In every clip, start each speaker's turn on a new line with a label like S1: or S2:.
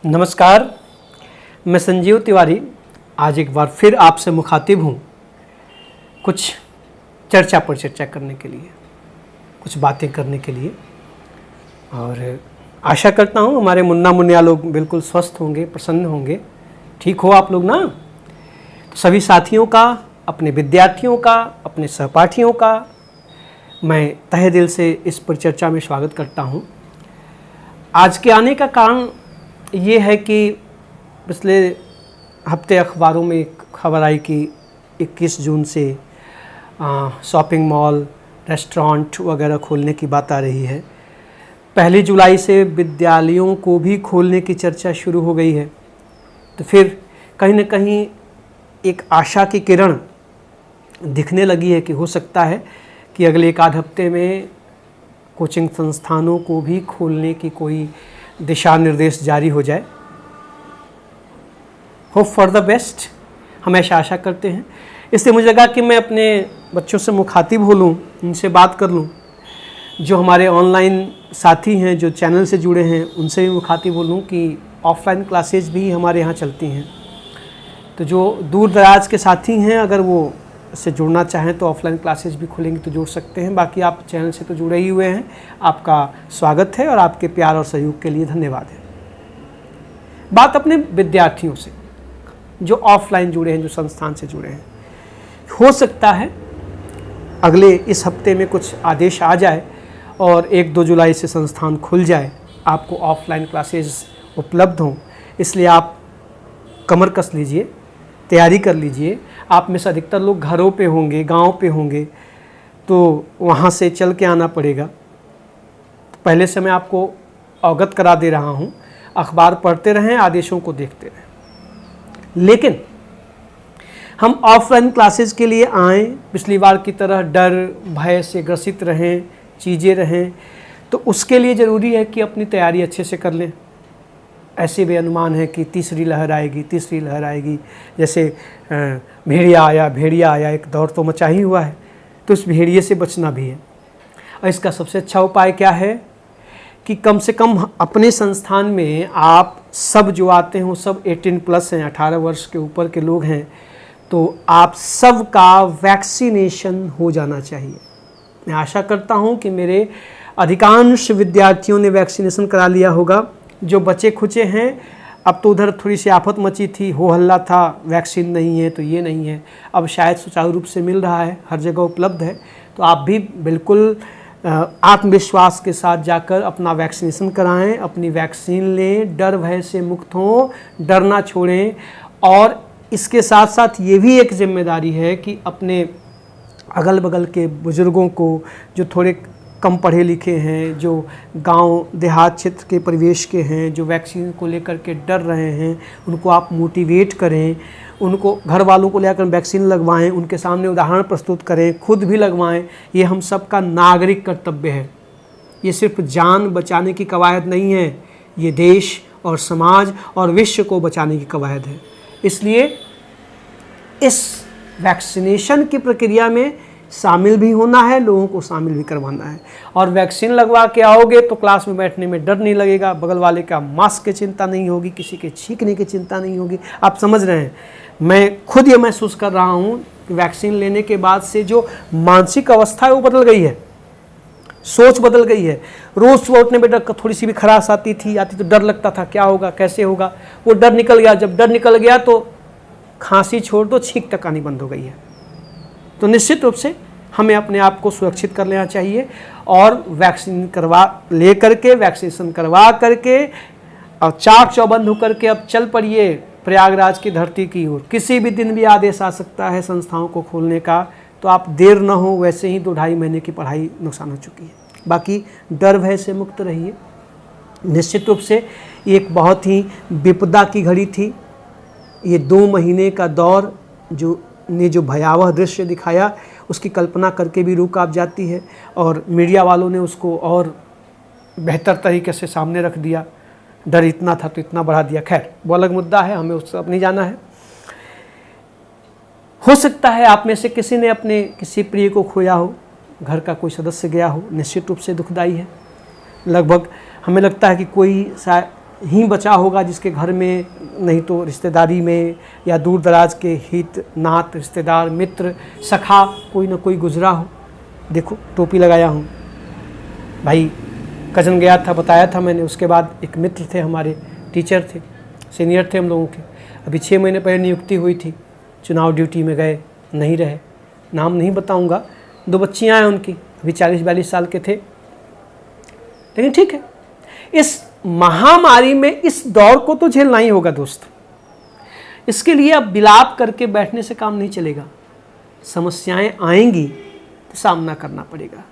S1: नमस्कार, मैं संजीव तिवारी आज एक बार फिर आपसे मुखातिब हूँ कुछ चर्चा पर चर्चा करने के लिए, कुछ बातें करने के लिए। और आशा करता हूँ हमारे मुन्ना मुन्निया लोग बिल्कुल स्वस्थ होंगे, प्रसन्न होंगे। ठीक हो आप लोग ना? तो सभी साथियों का, अपने विद्यार्थियों का, अपने सहपाठियों का मैं तहे दिल से इस परिचर्चा में स्वागत करता हूँ। आज के आने का कारण ये है कि पिछले हफ्ते अखबारों में एक खबर आई कि 21 जून से शॉपिंग मॉल, रेस्टोरेंट वगैरह खोलने की बात आ रही है। 1 जुलाई से विद्यालयों को भी खोलने की चर्चा शुरू हो गई है। तो फिर कहीं न कहीं एक आशा की किरण दिखने लगी है कि हो सकता है कि अगले एक आध हफ्ते में कोचिंग संस्थानों को भी खोलने की कोई दिशा निर्देश जारी हो जाए। होप फॉर द बेस्ट, हमेशा आशा करते हैं। इसलिए मुझे लगा कि मैं अपने बच्चों से मुखातिब हो लूँ, उनसे बात कर लूँ। जो हमारे ऑनलाइन साथी हैं, जो चैनल से जुड़े हैं, उनसे भी मुखातिब हो लूँ कि ऑफलाइन क्लासेज भी हमारे यहाँ चलती हैं। तो जो दूर दराज के साथी हैं, अगर वो से जुड़ना चाहें तो ऑफलाइन क्लासेस भी खुलेंगी तो जुड़ सकते हैं। बाकी आप चैनल से तो जुड़े ही हुए हैं, आपका स्वागत है और आपके प्यार और सहयोग के लिए धन्यवाद है। बात अपने विद्यार्थियों से जो ऑफलाइन जुड़े हैं, जो संस्थान से जुड़े हैं। हो सकता है अगले इस हफ्ते में कुछ आदेश आ जाए और 1-2 जुलाई से संस्थान खुल जाए, आपको ऑफलाइन क्लासेस उपलब्ध हों। इसलिए आप कमर कस लीजिए, तैयारी कर लीजिए। आप में से अधिकतर लोग घरों पे होंगे, गांव पे होंगे, तो वहाँ से चल के आना पड़ेगा। तो पहले से मैं आपको अवगत करा दे रहा हूँ। अखबार पढ़ते रहें, आदेशों को देखते रहें। लेकिन हम ऑफलाइन क्लासेस के लिए आएँ, पिछली बार की तरह डर भय से ग्रसित रहें, चीज़ें रहें, तो उसके लिए ज़रूरी है कि अपनी तैयारी अच्छे से कर लें। ऐसे भी अनुमान है कि तीसरी लहर आएगी। जैसे भेड़िया आया, एक दौर तो मचा ही हुआ है, तो उस भेड़िए से बचना भी है। और इसका सबसे अच्छा उपाय क्या है कि कम से कम अपने संस्थान में आप सब जो आते हैं वो सब 18+ हैं, 18 वर्ष के ऊपर के लोग हैं। तो आप सब का वैक्सीनेशन हो जाना चाहिए। मैं आशा करता हूँ कि मेरे अधिकांश विद्यार्थियों ने वैक्सीनेशन करा लिया होगा। जो बचे खुचे हैं, अब तो उधर थोड़ी सी आफत मची थी, हो हल्ला था, वैक्सीन नहीं है तो ये नहीं है। अब शायद सुचारू रूप से मिल रहा है, हर जगह उपलब्ध है। तो आप भी बिल्कुल आत्मविश्वास के साथ जाकर अपना वैक्सीनेशन कराएं, अपनी वैक्सीन लें, डर भय से मुक्त हों, डरना छोड़ें। और इसके साथ साथ ये भी एक जिम्मेदारी है कि अपने अगल बगल के बुज़ुर्गों को, जो थोड़े कम पढ़े लिखे हैं, जो गांव देहात क्षेत्र के परिवेश के हैं, जो वैक्सीन को लेकर के डर रहे हैं, उनको आप मोटिवेट करें, उनको घर वालों को लेकर वैक्सीन लगवाएं, उनके सामने उदाहरण प्रस्तुत करें, खुद भी लगवाएं। ये हम सब का नागरिक कर्तव्य है। ये सिर्फ जान बचाने की कवायद नहीं है, ये देश और समाज और विश्व को बचाने की कवायद है। इसलिए इस वैक्सीनेशन की प्रक्रिया में शामिल भी होना है, लोगों को शामिल भी करवाना है। और वैक्सीन लगवा के आओगे तो क्लास में बैठने में डर नहीं लगेगा, बगल वाले का मास्क की चिंता नहीं होगी, किसी के छींकने की चिंता नहीं होगी। आप समझ रहे हैं, मैं खुद ये महसूस कर रहा हूँ कि वैक्सीन लेने के बाद से जो मानसिक अवस्था है वो बदल गई है, सोच बदल गई है। रोज़ सुबह उठने में डर, थोड़ी सी भी खराश आती तो डर लगता था, क्या होगा, कैसे होगा। वो डर निकल गया। जब डर निकल गया तो खांसी छोड़ दो, छींक तक आनी बंद हो गई है। तो निश्चित रूप से हमें अपने आप को सुरक्षित कर लेना चाहिए और वैक्सीनेशन करवा करके और चाक चौबंद होकर के अब चल पड़िए प्रयागराज की धरती की ओर। किसी भी दिन भी आदेश आ सकता है संस्थाओं को खोलने का, तो आप देर न हो। वैसे ही 2-2.5 महीने की पढ़ाई नुकसान हो चुकी है। बाकी डर भय से मुक्त रहिए। निश्चित रूप से एक बहुत ही विपदा की घड़ी थी। ये 2 महीने का दौर जो भयावह दृश्य दिखाया, उसकी कल्पना करके भी रूह कांप जाती है। और मीडिया वालों ने उसको और बेहतर तरीके से सामने रख दिया। डर इतना था तो इतना बढ़ा दिया। खैर, वो अलग मुद्दा है, हमें उससे अब नहीं जाना है। हो सकता है आप में से किसी ने अपने किसी प्रिय को खोया हो, घर का कोई सदस्य गया हो। निश्चित रूप से दुखदाई है। लगभग हमें लगता है कि कोई ही बचा होगा जिसके घर में, नहीं तो रिश्तेदारी में या दूर दराज के हित नात रिश्तेदार मित्र सखा कोई ना कोई गुजरा हो। देखो टोपी लगाया हूँ भाई, कज़न गया था, बताया था मैंने। उसके बाद एक मित्र थे हमारे, टीचर थे, सीनियर थे हम लोगों के, अभी 6 महीने पहले नियुक्ति हुई थी, चुनाव ड्यूटी में गए, नहीं रहे, नाम नहीं बताऊंगा। 2 बच्चियां हैं उनकी, अभी 40-42 साल के थे। लेकिन ठीक है, इस महामारी में इस दौर को तो झेलना ही होगा दोस्त। इसके लिए अब विलाप करके बैठने से काम नहीं चलेगा। समस्याएं आएंगी तो सामना करना पड़ेगा।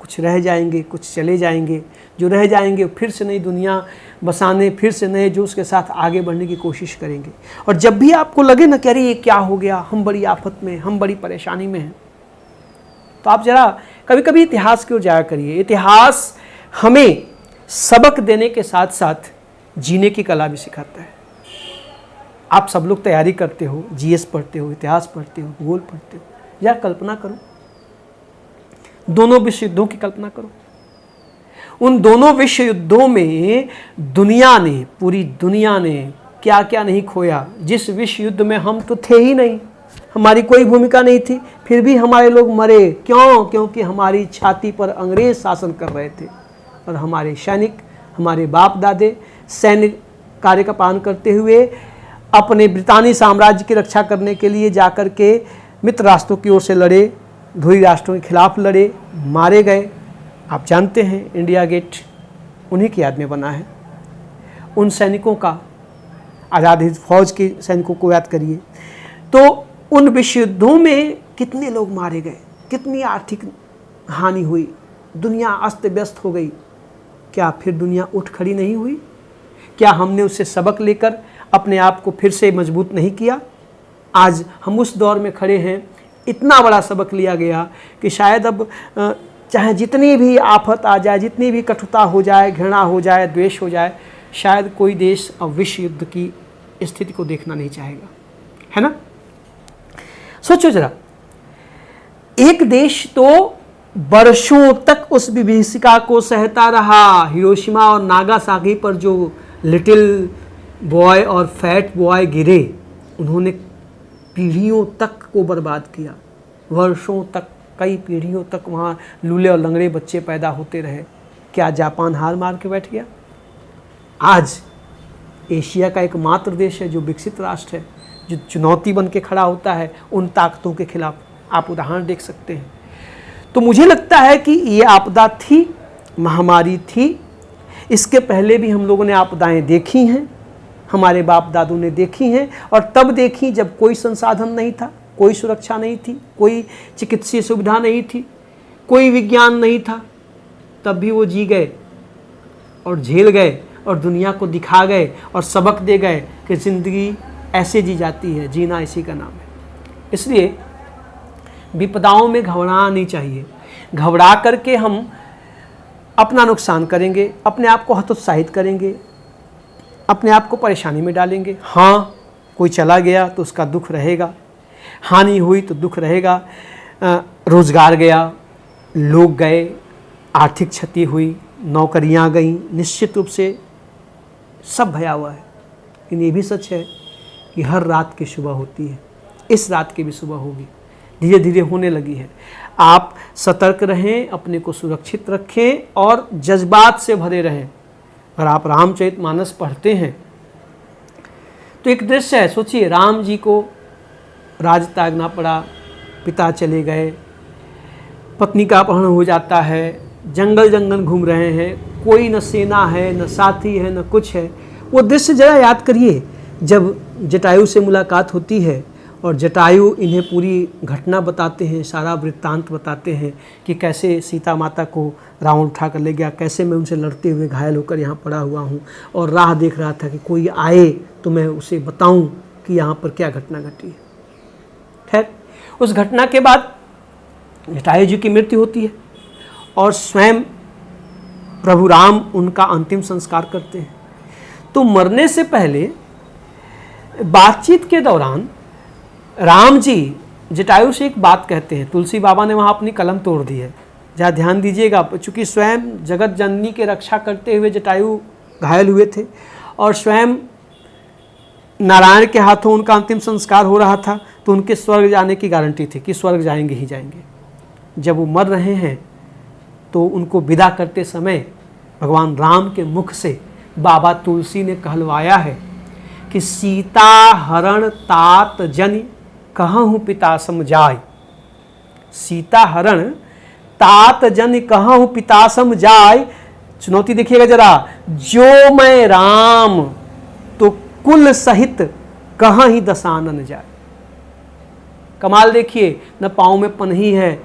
S1: कुछ रह जाएंगे, कुछ चले जाएंगे, जो रह जाएंगे फिर से नई दुनिया बसाने, फिर से नए जोश के साथ आगे बढ़ने की कोशिश करेंगे। और जब भी आपको लगे ना कि अरे ये क्या हो गया, हम बड़ी आफत में, हम बड़ी परेशानी में हैं, तो आप जरा कभी कभी इतिहास की ओर जाया करिए। इतिहास हमें सबक देने के साथ साथ जीने की कला भी सिखाता है। आप सब लोग तैयारी करते हो, जीएस पढ़ते हो, इतिहास पढ़ते हो, भूगोल पढ़ते हो, या कल्पना करो, दोनों विश्व युद्धों की कल्पना करो। उन दोनों विश्व युद्धों में दुनिया ने, पूरी दुनिया ने क्या क्या नहीं खोया। जिस विश्व युद्ध में हम तो थे ही नहीं, हमारी कोई भूमिका नहीं थी, फिर भी हमारे लोग मरे। क्यों? क्योंकि हमारी छाती पर अंग्रेज शासन कर रहे थे और हमारे सैनिक, हमारे बाप दादे सैन्य कार्य का पालन करते हुए अपने ब्रितानी साम्राज्य की रक्षा करने के लिए जाकर के मित्र राष्ट्रों की ओर से लड़े, ध्रुवी राष्ट्रों के खिलाफ लड़े, मारे गए। आप जानते हैं इंडिया गेट उन्हीं की याद में बना है। उन सैनिकों का, आज़ाद हिंद फौज के सैनिकों को याद करिए। तो उन विश्व युद्धों में कितने लोग मारे गए, कितनी आर्थिक हानि हुई, दुनिया अस्त व्यस्त हो गई। क्या फिर दुनिया उठ खड़ी नहीं हुई? क्या हमने उससे सबक लेकर अपने आप को फिर से मजबूत नहीं किया? आज हम उस दौर में खड़े हैं, इतना बड़ा सबक लिया गया कि शायद अब चाहे जितनी भी आफत आ जाए, जितनी भी कटुता हो जाए, घृणा हो जाए, द्वेष हो जाए, शायद कोई देश अब विश्व युद्ध की स्थिति को देखना नहीं चाहेगा, है ना? सोचो जरा, एक देश तो वर्षों तक उस विभीषिका को सहता रहा। हिरोशिमा और नागासाकी पर जो लिटिल बॉय और फैट बॉय गिरे, उन्होंने पीढ़ियों तक को बर्बाद किया। वर्षों तक, कई पीढ़ियों तक वहाँ लूले और लंगड़े बच्चे पैदा होते रहे। क्या जापान हार मार के बैठ गया? आज एशिया का एकमात्र देश है जो विकसित राष्ट्र है, जो चुनौती बन के खड़ा होता है उन ताकतों के खिलाफ। आप उदाहरण देख सकते हैं। तो मुझे लगता है कि ये आपदा थी, महामारी थी। इसके पहले भी हम लोगों ने आपदाएं देखी हैं, हमारे बाप दादों ने देखी हैं, और तब देखी जब कोई संसाधन नहीं था, कोई सुरक्षा नहीं थी, कोई चिकित्सीय सुविधा नहीं थी, कोई विज्ञान नहीं था। तब भी वो जी गए और झेल गए और दुनिया को दिखा गए और सबक दे गए कि ज़िंदगी ऐसे जी जाती है, जीना इसी का नाम है। इसलिए विपदाओं में घबराना नहीं चाहिए। घबरा करके हम अपना नुकसान करेंगे, अपने आप को हतोत्साहित करेंगे, अपने आप को परेशानी में डालेंगे। हाँ, कोई चला गया तो उसका दुख रहेगा, हानि हुई तो दुख रहेगा, रोज़गार गया, लोग गए, आर्थिक क्षति हुई, नौकरियां गईं, निश्चित रूप से सब भयावह है। लेकिन ये भी सच है कि हर रात की सुबह होती है, इस रात की भी सुबह होगी, धीरे धीरे होने लगी है। आप सतर्क रहें, अपने को सुरक्षित रखें और जज्बात से भरे रहें। अगर आप रामचरितमानस पढ़ते हैं तो एक दृश्य है, सोचिए, राम जी को राज त्यागना पड़ा, पिता चले गए, पत्नी का अपहरण हो जाता है, जंगल जंगल घूम रहे हैं, कोई न सेना है, न साथी है, न कुछ है। वो दृश्य जरा याद करिए, जब जटायु से मुलाकात होती है और जटायु इन्हें पूरी घटना बताते हैं, सारा वृत्तांत बताते हैं कि कैसे सीता माता को रावण उठा कर ले गया, कैसे मैं उनसे लड़ते हुए घायल होकर यहाँ पड़ा हुआ हूँ और राह देख रहा था कि कोई आए तो मैं उसे बताऊँ कि यहाँ पर क्या घटना घटी है। खैर, उस घटना के बाद जटायु जी की मृत्यु होती है और स्वयं प्रभु राम उनका अंतिम संस्कार करते हैं। तो मरने से पहले बातचीत के दौरान राम जी जटायु से एक बात कहते हैं। तुलसी बाबा ने वहाँ अपनी कलम तोड़ दी है, जहाँ ध्यान दीजिएगा, चूँकि स्वयं जगत जननी के रक्षा करते हुए जटायु घायल हुए थे और स्वयं नारायण के हाथों उनका अंतिम संस्कार हो रहा था, तो उनके स्वर्ग जाने की गारंटी थी कि स्वर्ग जाएंगे ही जाएंगे। जब वो मर रहे हैं तो उनको विदा करते समय भगवान राम के मुख से बाबा तुलसी ने कहलवाया है कि सीता हरण तात जन कहूँ पिता सम जाय। सीता हरण तात जन कहूँ पिता सम जाय। चुनौती देखिएगा जरा, जो मैं राम तो कुल सहित कहाँ ही दशानन जाए। कमाल देखिए, न पाँव में पनही है,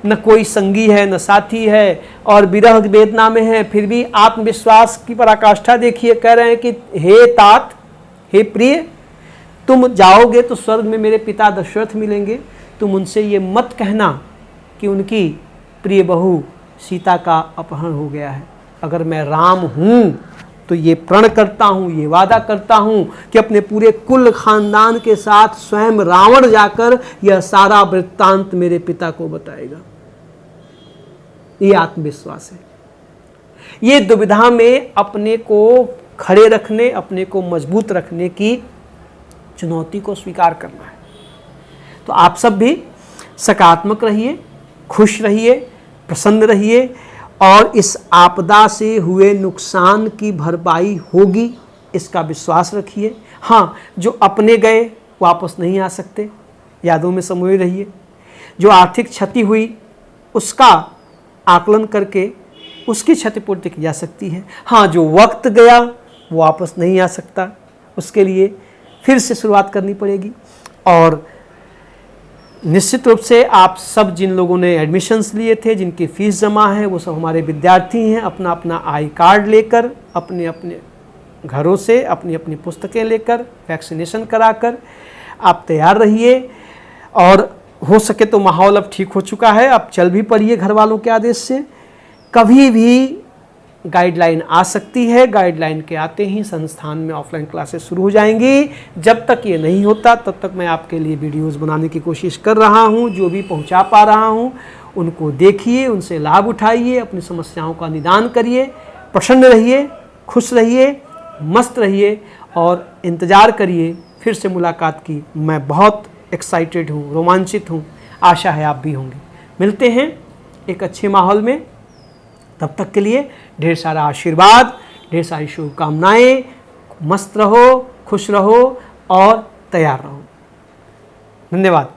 S1: न कोई संगी है, न साथी है, और विरह वेदना में है, फिर भी आत्मविश्वास की पराकाष्ठा देखिए। कह रहे हैं कि हे तात, हे प्रिय, तुम जाओगे तो स्वर्ग में मेरे पिता दशरथ मिलेंगे, तुम उनसे ये मत कहना कि उनकी प्रिय बहू सीता का अपहरण हो गया है। अगर मैं राम हूँ तो ये प्रण करता हूँ, ये वादा करता हूँ कि अपने पूरे कुल खानदान के साथ स्वयं रावण जाकर यह सारा वृत्तांत मेरे पिता को बताएगा। ये आत्मविश्वास है। ये दुविधा में अपने को खड़े रखने, अपने को मजबूत रखने की चुनौती को स्वीकार करना है। तो आप सब भी सकारात्मक रहिए, खुश रहिए, प्रसन्न रहिए, और इस आपदा से हुए नुकसान की भरपाई होगी, इसका विश्वास रखिए। हाँ, जो अपने गए वापस नहीं आ सकते, यादों में समोए रहिए। जो आर्थिक क्षति हुई उसका आकलन करके उसकी क्षतिपूर्ति की जा सकती है। हाँ, जो वक्त गया वो वापस नहीं आ सकता, उसके लिए फिर से शुरुआत करनी पड़ेगी। और निश्चित रूप से आप सब जिन लोगों ने एडमिशन्स लिए थे, जिनकी फ़ीस जमा है, वो सब हमारे विद्यार्थी हैं। अपना अपना आई कार्ड लेकर, अपने अपने घरों से अपनी अपनी पुस्तकें लेकर, वैक्सीनेशन कराकर आप तैयार रहिए। और हो सके तो माहौल अब ठीक हो चुका है, आप चल भी पड़िए घर वालों के आदेश से। कभी भी गाइडलाइन आ सकती है, गाइडलाइन के आते ही संस्थान में ऑफलाइन क्लासेस शुरू हो जाएंगी। जब तक ये नहीं होता तब तक मैं आपके लिए वीडियोस बनाने की कोशिश कर रहा हूँ। जो भी पहुँचा पा रहा हूँ उनको देखिए, उनसे लाभ उठाइए, अपनी समस्याओं का निदान करिए, प्रसन्न रहिए, खुश रहिए, मस्त रहिए और इंतज़ार करिए फिर से मुलाकात की। मैं बहुत एक्साइटेड हूँ, रोमांचित हूँ, आशा है आप भी होंगे। मिलते हैं एक अच्छे माहौल में, तब तक के लिए ढेर सारा आशीर्वाद, ढेर सारी शुभकामनाएं। मस्त रहो, खुश रहो और तैयार रहो। धन्यवाद।